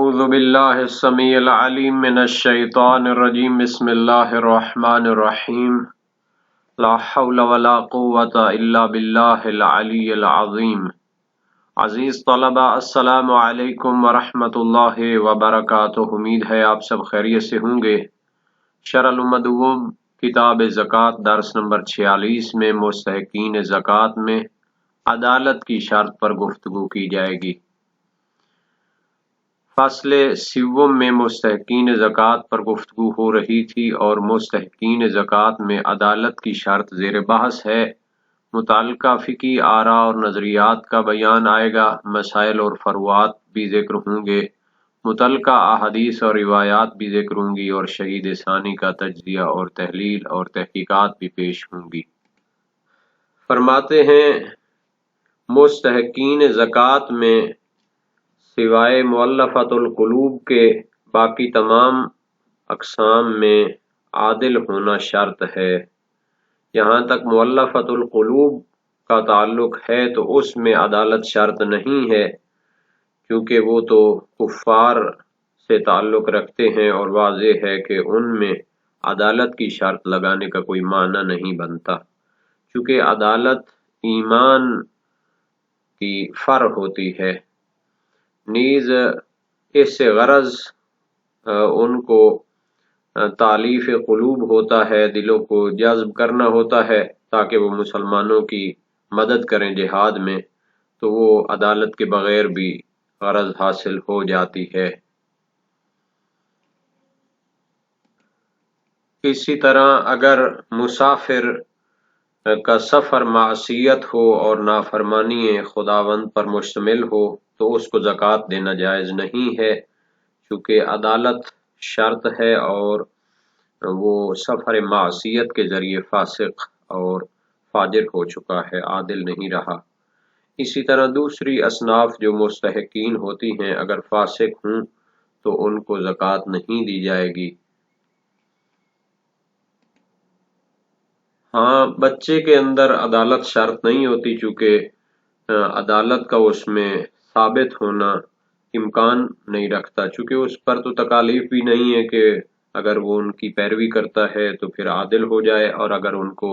اعوذ باللہ السمیع العلیم من الشیطان الرجیم بسم اللہ الرحمن الرحیم لا حول ولا قوة الا باللہ العلی العظیم۔ عزیز طلبہ، السلام علیکم ورحمۃ اللہ وبرکاتہ۔ امید ہے آپ سب خیریت سے ہوں گے۔ شرح المدعوم کتاب زکوٰۃ درس نمبر 46 میں مستحقین زکوٰۃ میں عدالت کی شرط پر گفتگو کی جائے گی۔ فصل سوم میں مستحقین زکوٰۃ پر گفتگو ہو رہی تھی اور مستحقین زکوٰۃ میں عدالت کی شرط زیر بحث ہے۔ متعلقہ فقہی آراء اور نظریات کا بیان آئے گا، مسائل اور فروعات بھی ذکر ہوں گے، متعلقہ احادیث اور روایات بھی ذکر ہوں گی، اور شہید ثانی کا تجزیہ اور تحلیل اور تحقیقات بھی پیش ہوں گی۔ فرماتے ہیں مستحقین زکوٰۃ میں سوائے مؤلفۃ القلوب کے باقی تمام اقسام میں عادل ہونا شرط ہے۔ یہاں تک مؤلفۃ القلوب کا تعلق ہے تو اس میں عدالت شرط نہیں ہے، کیونکہ وہ تو کفار سے تعلق رکھتے ہیں اور واضح ہے کہ ان میں عدالت کی شرط لگانے کا کوئی معنی نہیں بنتا، چونکہ عدالت ایمان کی فرع ہوتی ہے۔ نیز اس سے غرض ان کو تالیف قلوب ہوتا ہے، دلوں کو جذب کرنا ہوتا ہے تاکہ وہ مسلمانوں کی مدد کریں جہاد میں، تو وہ عدالت کے بغیر بھی غرض حاصل ہو جاتی ہے۔ اسی طرح اگر مسافر کا سفر معصیت ہو اور نافرمانی خداوند پر مشتمل ہو تو اس کو زکوٰۃ دینا جائز نہیں ہے، چونکہ عدالت شرط ہے اور وہ سفر معصیت کے ذریعے فاسق اور فاجر ہو چکا ہے، عادل نہیں رہا۔ اسی طرح دوسری اصناف جو مستحقین ہوتی ہیں اگر فاسق ہوں تو ان کو زکوٰۃ نہیں دی جائے گی۔ ہاں، بچے کے اندر عدالت شرط نہیں ہوتی، چونکہ عدالت کا اس میں ثابت ہونا امکان نہیں رکھتا، چونکہ اس پر تو تکالیف بھی نہیں ہے کہ اگر وہ ان کی پیروی کرتا ہے تو پھر عادل ہو جائے، اور اگر ان کو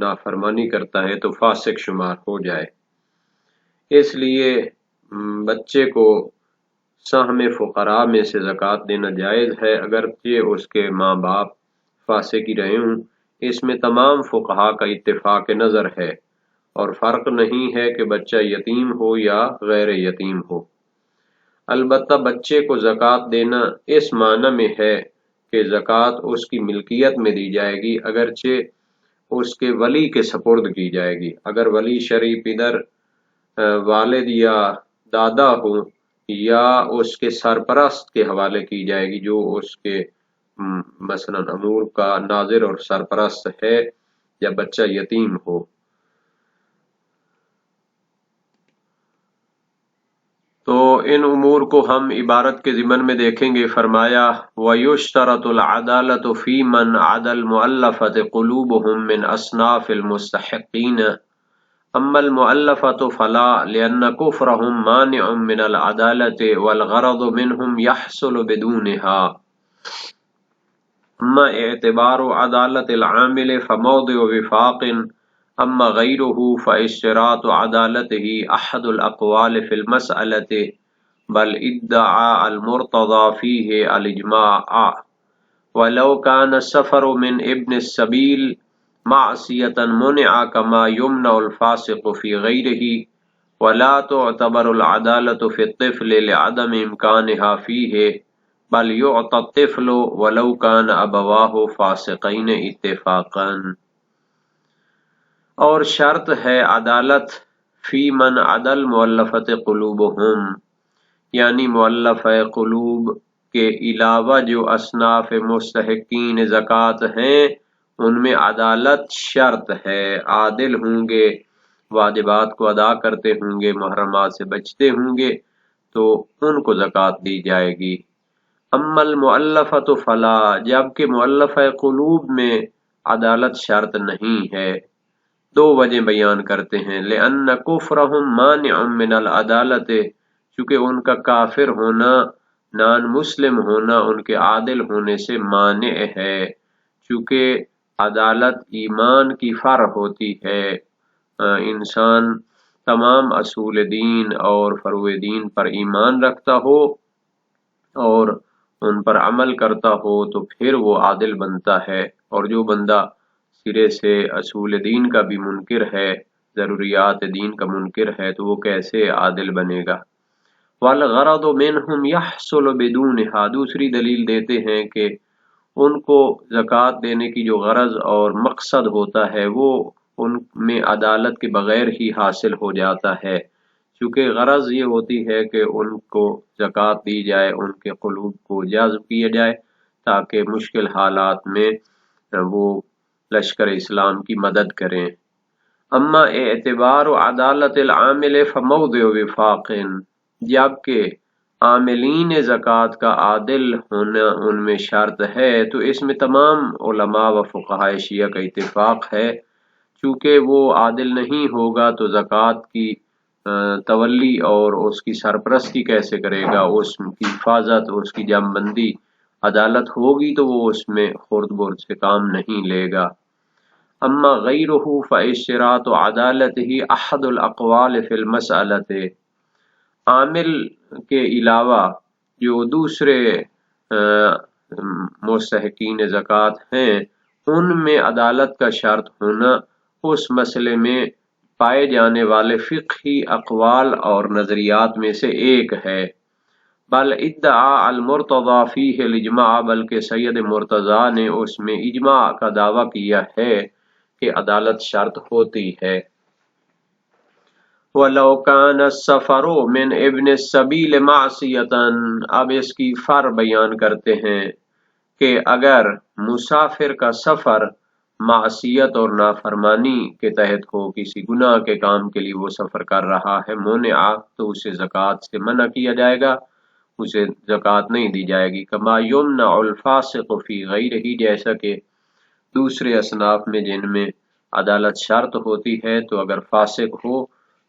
نافرمانی کرتا ہے تو فاسق شمار ہو جائے۔ اس لیے بچے کو سہم فقراء میں سے زکوٰۃ دینا جائز ہے، اگرچہ اس کے ماں باپ فاسق ہی رہے ہوں۔ اس میں تمام فقہاء کا اتفاق نظر ہے، اور فرق نہیں ہے کہ بچہ یتیم ہو یا غیر یتیم ہو۔ البتہ بچے کو زکوٰۃ دینا اس معنی میں ہے کہ زکوٰۃ اس کی ملکیت میں دی جائے گی، اگرچہ اس کے ولی کے سپرد کی جائے گی۔ اگر ولی شرعی پدر، والد یا دادا ہو، یا اس کے سرپرست کے حوالے کی جائے گی جو اس کے مثلا امور کا ناظر اور سرپرست ہے، یا بچہ یتیم ہو۔ تو ان امور کو ہم عبارت کے ضمن میں دیکھیں گے۔ فرمایا وَيُشْتَرَطُ الْعَدَالَةُ فِي مَنْ عَدَى الْمُؤَلَّفَةِ قُلُوبُهُمْ مِنْ أَصْنَافِ الْمُسْتَحِقِّينَ أَمَّا الْمُؤَلَّفَةُ فَلَا لِأَنَّ كُفْرَهُمْ مَانِعٌ مِنَ الْعَدَالَةِ وَالْغَرَضُ مِنْهُمْ يَحْصُلُ بِدُونِهَا۔ أما اعتبار عدالة العامل فموضع وفاق، أما غيره فاشتراط عدالته أحد الأقوال في المسألة، بل ادعى المرتضى فيه الإجماع، ولو كان السفر من ابن السبيل معصية منع كما يمنع الفاسق في غيره، ولا تعتبر العدالة في الطفل لعدم إمكانها فيه، بل يعطى الطفل ولو كان ابواہ فاسقین اتفاقا۔ اور شرط ہے عدالت فی من عدل مؤلفت قلوبہم، یعنی مؤلف قلوب کے علاوہ جو اصناف مستحقین زکوٰۃ ہیں ان میں عدالت شرط ہے، عادل ہوں گے، واجبات کو ادا کرتے ہوں گے، محرمات سے بچتے ہوں گے، تو ان کو زکوٰۃ دی جائے گی۔ اما المؤلفۃ فلا، جبکہ مؤلف قلوب میں عدالت شرط نہیں ہے۔ دو وجہ بیان کرتے ہیں۔ لأن کفرہم مانع من العدالت، چونکہ ان کا کافر ہونا، نان مسلم ہونا ان کے عادل ہونے سے مانع ہے، چونکہ عدالت ایمان کی فرع ہوتی ہے۔ انسان تمام اصول دین اور فروع دین پر ایمان رکھتا ہو اور ان پر عمل کرتا ہو تو پھر وہ عادل بنتا ہے، اور جو بندہ سرے سے اصول دین کا بھی منکر ہے، ضروریات دین کا منکر ہے، تو وہ کیسے عادل بنے گا؟ والغرض منہم یحصل بدونہا، دوسری دلیل دیتے ہیں کہ ان کو زکوٰۃ دینے کی جو غرض اور مقصد ہوتا ہے وہ ان میں عدالت کے بغیر ہی حاصل ہو جاتا ہے، چونکہ غرض یہ ہوتی ہے کہ ان کو زکوٰۃ دی جائے، ان کے قلوب کو جذب کیا جائے تاکہ مشکل حالات میں وہ لشکر اسلام کی مدد کریں۔ اما اعتبار عدالت العامل فموضع وفاق، جبکہ عاملین زکوٰۃ کا عادل ہونا ان میں شرط ہے تو اس میں تمام علماء و فقہائے شیعہ کا اتفاق ہے، چونکہ وہ عادل نہیں ہوگا تو زکوٰۃ کی تولی اور اس کی سرپرستی کیسے کرے گا، اس کی حفاظت، اس کی جام بندی عدالت ہوگی تو وہ اس میں خرد برد سے کام نہیں لے گا۔ اما غیرہ فاشتراط عدالتہ احد الاقوال فی المسألۃ، عامل کے علاوہ جو دوسرے مستحقین زکوٰۃ ہیں ان میں عدالت کا شرط ہونا اس مسئلے میں پائے جانے والے فقہی اقوال اور نظریات میں سے ایک ہے۔ بل ادعا المرتضی فیہ الاجماع، بلکہ سید مرتضیٰ نے اس میں اجماع کا دعویٰ کیا ہے کہ عدالت شرط ہوتی ہے۔ وَلَوْ كَانَ السَّفَرُ مِنْ ابْنِ السَّبِيلِ مَعْصِيَةً، اب اس کی فرق بیان کرتے ہیں کہ اگر مسافر کا سفر معصیت اور نافرمانی کے تحت ہو، کسی گناہ کے کام کے لیے وہ سفر کر رہا ہے، منع، تو اسے زکوٰۃ سے منع کیا جائے گا، اسے زکوٰۃ نہیں دی جائے گی۔ کما یمنع الفاسق فی غیرہ، جیسا کہ دوسرے اصناف میں جن میں عدالت شرط ہوتی ہے تو اگر فاسق ہو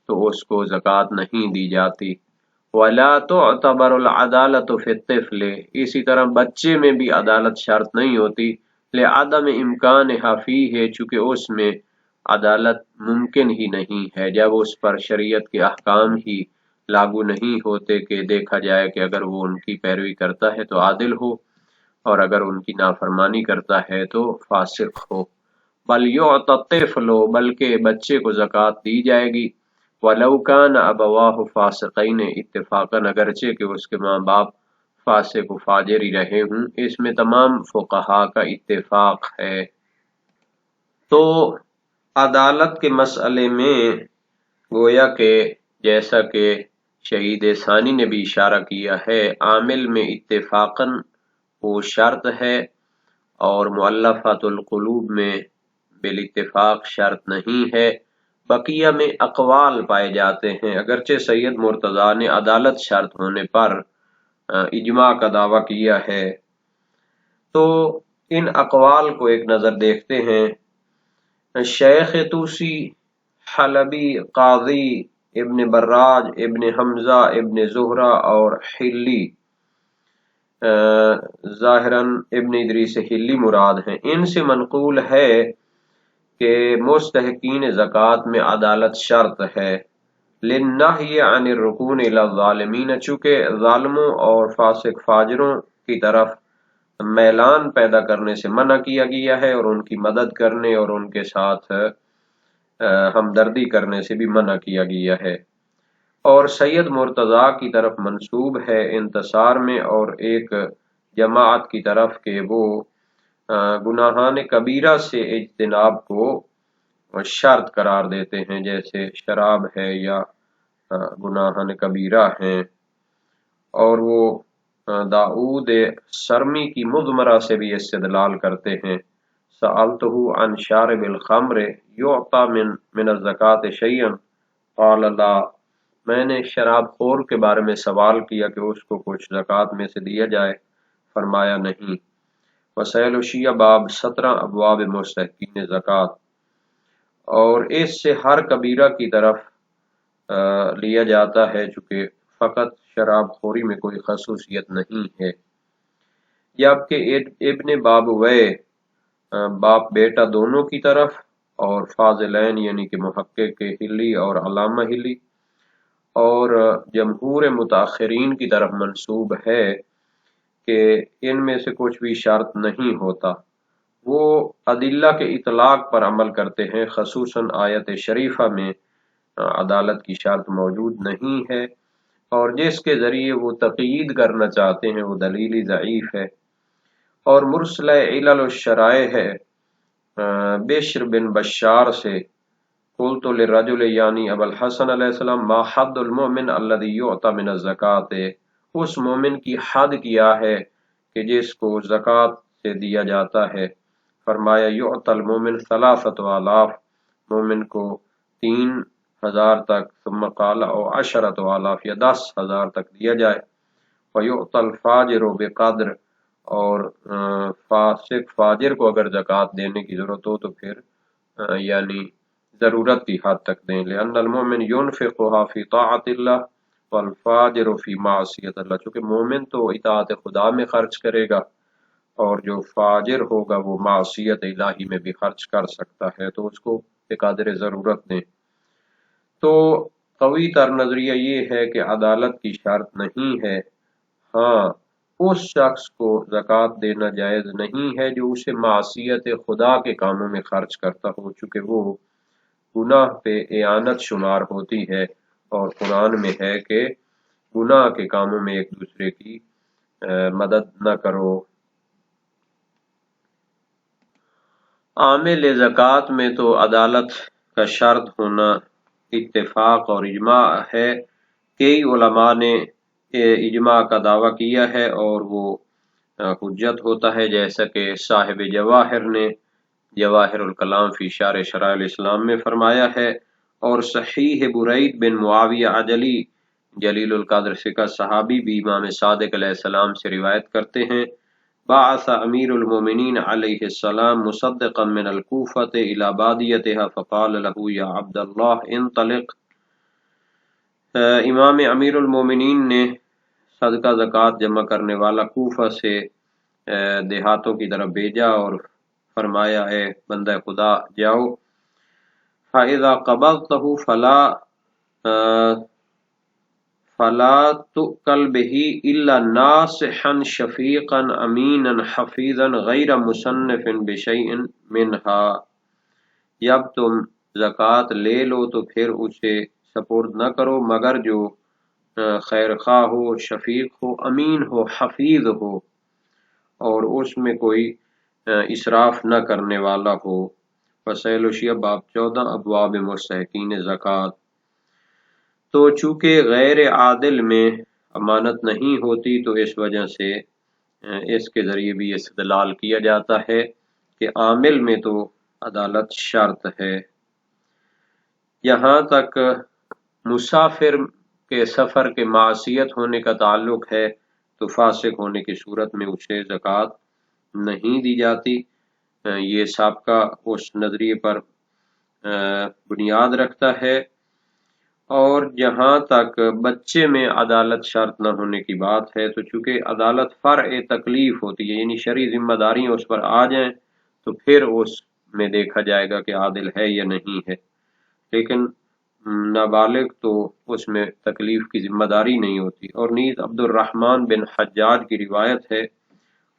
تو اس کو زکوٰۃ نہیں دی جاتی۔ ولا تعتبر العدالت فی الطفل، اسی طرح بچے میں بھی عدالت شرط نہیں ہوتی، لعدم امکانھا فیہ، چونکہ اس میں عدالت ممکن ہی نہیں ہے جب اس پر شریعت کے احکام ہی لاگو نہیں ہوتے کہ دیکھا جائے کہ اگر وہ ان کی پیروی کرتا ہے تو عادل ہو اور اگر ان کی نافرمانی کرتا ہے تو فاسق ہو۔ بل یعطی الطفل، بلکہ بچے کو زکوٰۃ دی جائے گی، وَلَوْ كَانَ أَبَوَاهُ فَاسِقَيْنِ، اتفاقاً اگرچہ کہ اس کے ماں باپ فاسق و فاجر ہی رہے ہوں، اس میں تمام فقہاء کا اتفاق ہے۔ تو عدالت کے مسئلے میں گویا کہ جیسا کہ شہید ثانی نے بھی اشارہ کیا ہے، عامل میں اتفاقاً وہ شرط ہے اور مؤلفۃ القلوب میں بالاتفاق شرط نہیں ہے۔ بقیہ میں اقوال پائے جاتے ہیں، اگرچہ سید مرتضیٰ نے عدالت شرط ہونے پر اجماع کا دعویٰ کیا ہے۔ تو ان اقوال کو ایک نظر دیکھتے ہیں۔ شیخ طوسی، حلبی، قاضی ابن براج، ابن حمزہ، ابن زہرہ اور حلی، ظاہراً ابن ادریس حلی مراد ہیں، ان سے منقول ہے کہ مستحقین زکوٰۃ میں عدالت شرط ہے، للنہی عن الرکون الی الظالمین، چونکہ ظالموں اور فاسق فاجروں کی طرف میلان پیدا کرنے سے منع کیا گیا ہے، اور ان کی مدد کرنے اور ان کے ساتھ ہمدردی کرنے سے بھی منع کیا گیا ہے۔ اور سید مرتضیٰ کی طرف منسوب ہے انتصار میں اور ایک جماعت کی طرف کہ وہ گناہان کبیرہ سے اجتناب کو شرط قرار دیتے ہیں، جیسے شراب ہے یا گناہان کبیرہ ہیں، اور وہ داؤد سرمی کی مضمرہ سے بھی استدلال کرتے ہیں۔ سألتہ عن شارب الخمر یعطى من الزکاة شیئا قال لا، میں نے شراب خور کے بارے میں سوال کیا کہ اس کو کچھ زکوٰۃ میں سے دیا جائے، فرمایا نہیں۔ وسائل الشیعہ باب 17 ابواب مستحقین زکوٰۃ، اور اس سے ہر کبیرہ کی طرف لیا جاتا ہے، چونکہ فقط شراب خوری میں کوئی خصوصیت نہیں ہے۔ جبکہ ابن بابوے باپ بیٹا دونوں کی طرف، اور فاضلین یعنی کہ محقق ہلی اور علامہ ہلی اور جمہور متاخرین کی طرف منسوب ہے کہ ان میں سے کچھ بھی شرط نہیں ہوتا۔ وہ ادلہ کے اطلاق پر عمل کرتے ہیں، خصوصاً آیت شریفہ میں عدالت کی شرط موجود نہیں ہے، اور جس کے ذریعے وہ تقیید کرنا چاہتے ہیں وہ دلیل ضعیف ہے۔ اور مرسل علل الشرائع ہے بشر بن بشار سے، قلت للرجل یعنی ابو الحسن علیہ السلام ما حد المؤمن الذي يعطى من الزکاة، اس مومن کی حد کیا ہے کہ جس کو زکوٰۃ سے دیا جاتا ہے؟ فرمایا یعطى المؤمن 3000، مومن کو 3000 تک، ثم قال او 10,000 یا 10,000 تک دیا جائے، ویعطى الفاجر بقدر، اور فاسق فاجر کو اگر زکوٰۃ دینے کی ضرورت ہو تو پھر یعنی ضرورت کی حد تک دیں، لأن المؤمن ينفقها في طاعة الله والفاجر في معصیت اللہ، چونکہ مومن تو اطاعت خدا میں خرچ کرے گا، اور جو فاجر ہوگا وہ معصیت الہی میں بھی خرچ کر سکتا ہے، تو اس کو بقدر ضرورت دیں۔ تو قوی تر نظریہ یہ ہے کہ عدالت کی شرط نہیں ہے، ہاں اس شخص کو زکوٰۃ دینا جائز نہیں ہے جو اسے معصیت خدا کے کاموں میں خرچ کرتا ہو، چونکہ وہ گناہ پہ اعانت شمار ہوتی ہے، اور قرآن میں ہے کہ گناہ کے کاموں میں ایک دوسرے کی مدد نہ کرو۔ عامل زکوٰۃ میں تو عدالت کا شرط ہونا اتفاق اور اجماع ہے، کئی علماء نے اجماع کا دعویٰ کیا ہے اور وہ حجت ہوتا ہے، جیسا کہ صاحب جواہر نے جواہر الکلام فی شرح شرائع الاسلام میں فرمایا ہے، اور صحیح برید بن معاویہ عجلی جلیل القدر ثقہ صحابی بھی امام صادق علیہ السلام سے روایت کرتے ہیں، بعث امیر المومنین علیہ السلام مصدقا من الکوفۃ الی بادیتها فقال له یا عبد اللہ انطلق، امام امیر المومنین نے صدقہ زکوٰۃ جمع کرنے والا کوفہ سے دیہاتوں کی طرف بھیجا اور فرمایا اے بندہ خدا جاؤ، فَإِذَا قَبَضْتَهُ فَلَا تُؤْكَلْ بِهِ إِلَّا نَاصِحًا شَفِيقًا أَمِينًا حَفِيظًا غَيْرَ مُصَنِّفٍ بِشَيْءٍ مِّنْهَا، جب تم زکوٰۃ لے لو تو پھر اسے سپرد نہ کرو مگر جو خیر خواہ ہو، شفیق ہو، امین ہو، حفیظ ہو، اور اس میں کوئی اسراف نہ کرنے والا ہو۔ فصیل الشیعہ باب 14 ابواب مستحقین زکوٰۃ۔ تو چونکہ غیر عادل میں امانت نہیں ہوتی تو اس وجہ سے اس کے ذریعے بھی استدلال کیا جاتا ہے کہ عامل میں تو عدالت شرط ہے۔ یہاں تک مسافر کے سفر کے معصیت ہونے کا تعلق ہے تو فاسق ہونے کی صورت میں اسے زکوٰۃ نہیں دی جاتی، یہ سابقہ اس نظریے پر بنیاد رکھتا ہے۔ اور جہاں تک بچے میں عدالت شرط نہ ہونے کی بات ہے تو چونکہ عدالت فرع تکلیف ہوتی ہے، یعنی شرعی ذمہ داریاں اس پر آ جائیں تو پھر اس میں دیکھا جائے گا کہ عادل ہے یا نہیں ہے، لیکن نابالغ تو اس میں تکلیف کی ذمہ داری نہیں ہوتی۔ اور نیز عبد الرحمن بن حجاج کی روایت ہے،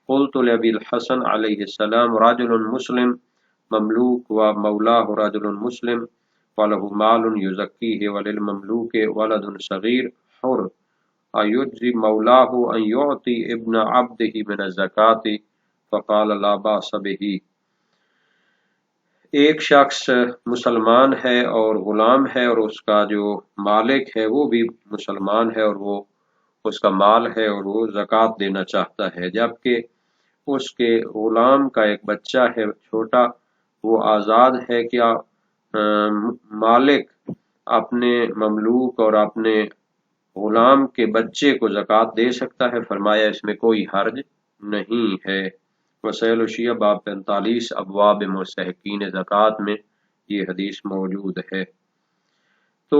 قلت لابی الحسن علیہ السلام رجل مسلم مملوک و مولاہ رجل مسلم وله مال یزکیہ وللمملوک ولد صغیر حر ایجزی مولاہ ان یعطی ابن عبدہ من الزکاة فقال لا باس بہ، ایک شخص مسلمان ہے اور غلام ہے اور اس کا جو مالک ہے وہ بھی مسلمان ہے اور وہ اس کا مال ہے اور وہ زکوٰۃ دینا چاہتا ہے، جبکہ اس کے غلام کا ایک بچہ ہے چھوٹا، وہ آزاد ہے، کیا مالک اپنے مملوک اور اپنے غلام کے بچے کو زکوٰۃ دے سکتا ہے؟ فرمایا اس میں کوئی حرج نہیں ہے۔ وسائل الشیعہ باب 45 ابواب مستحقین زکوٰۃ میں یہ حدیث موجود ہے۔ تو